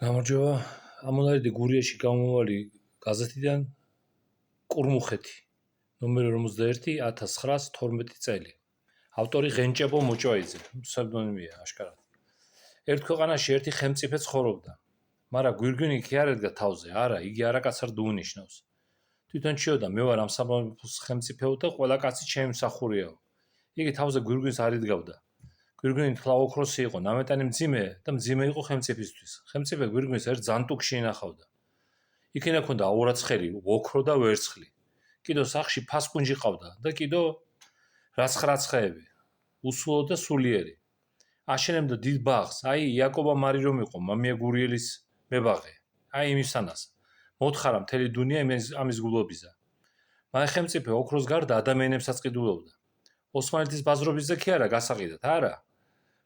გამარჯობა. ამონარიდი გურიაში გამომავალი გაზეთიდან კურმუხეთი, ნომერი 51, 1912 წელი. ავტორი ღენჭებო მოჭვაიძე, ფსევდონიმია აშკარად. ერთ ქვეყანაში ერთი ხელმწიფე ცხოვრობდა, მაგრამ გვირგვინი კი არ ედგა თავზე, არა, იგი არაკაცად უნიშნავს. თვითონ ჭიოდა, მე ვარ ამ სამეფოს ხელმწიფეო და ყველა კაცი ჩემი მსახურიაო. იგი თავზე გვირგვინს არ იდგავდა. გვირგვინი თლა ოქროსი იყო, ნამეტანი მძიმე და მძიმე იყო ხელმწიფისთვის. ხელმწიფე გვირგვინს ერთ ზანტუკში ინახავდა. იქინა ქონდა აურაცხელი, ოქრო და ვერცხლი. კიდო სახში ფასკუნჯი ყავდა და კიდო რაცხრაცხეები, უსულო და სულიერი. აშენებდა დიდ ბაღს, აი იაკობა მარი რომ იყო, მამია გურიელის მებაღე. აი იმისანას. მოთხარა მთელი დუნია ამის გულობიზა. მაგრამ ხელმწიფე ოქროს გარდა ადამიანებსაც ყიდულობდა. ოსმალეთის ბაზრობისზე კი არა გასაყიდად, არა.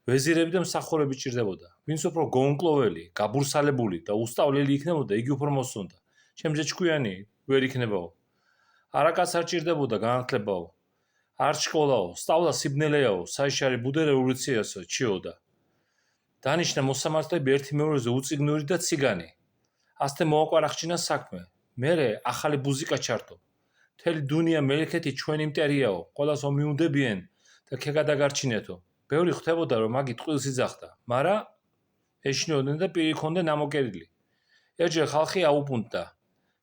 ვეზირები და მსახურები ჭირდებოდა. ვინც უფრო გონკლოველი, გაბურსალებული და უსწავლელი იქნებოდა, იგი უფრო მოსწონდა. ჩემზე ჭკვიანი ვერ იქნებაო. არაკაც არ ჭირდებოდა განათლებაო. არ სკოლაო, სწავლა სიბნელეაო, საიშარი ბუდე რევოლუციასო ჭიოდა. დანიშნა მოსამართლეები ერთი მეორეზე უწიგნური და ციგანი. ასте მოაკვარახჩინა საქმე. მერე ახალი ბუზიკა ჩართო. მთელი დუნია მელიქეთი ჩვენი მტერიაო, ყველას ომიუნდებიან და ქეგადაგარჩინეთო. ბევრი ხვდებოდა რომ მაგი ტყილს იძახდა, მაგრამ ეშინოდნენ და პირი ჰქონდა ნამოკერილი. ერთჯერ ხალხი აუპუნდა.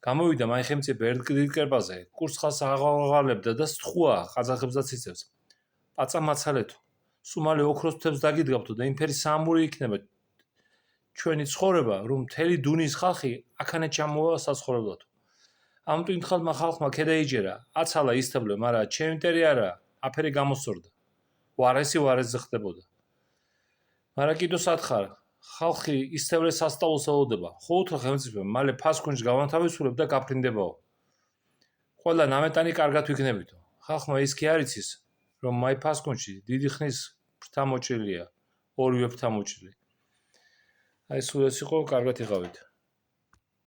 გამოვიდა მაი ხელმწიფე ერთ კერპაზე, კურცხალს აღაღალებდა და სთხუა ყაზახებსაც იცევს. პაცა მაცალეთო. სუმალე ოქროს თებს დაგიდგავთო და იმფერი საამური იქნება. ჩვენი ცხოვრება, რომ მთელი დუნიის ხალხი აქანე ჩამოვა საცხოვრებლათო. ამ ტვინთხალმა ხალხმა ქედაიჯერა, აცალა ისთებლე, მაგრამ ჩემი მტერი არა, აფერი გამოსწორდა. ვარესი ხდებოდა. მაგრამ კიდო სათხარ, ხალხი ისთებლე სასწავლოს ელოდება. ხოუთო ხელმწიფე მალე ფასკუნჯს გავანთავისუფლებ და გაფრინდებაო. ყველა ნამეტანი კარგად ვიქნებითო. ხალხმა ის კი არ იცის, რომ მაი ფასკუნჯში დიდი ხნის ფრთა მოჭრილია, ორივე ფრთა მოჭრილი. აი სულ ეს იყო, კარგად იყავით.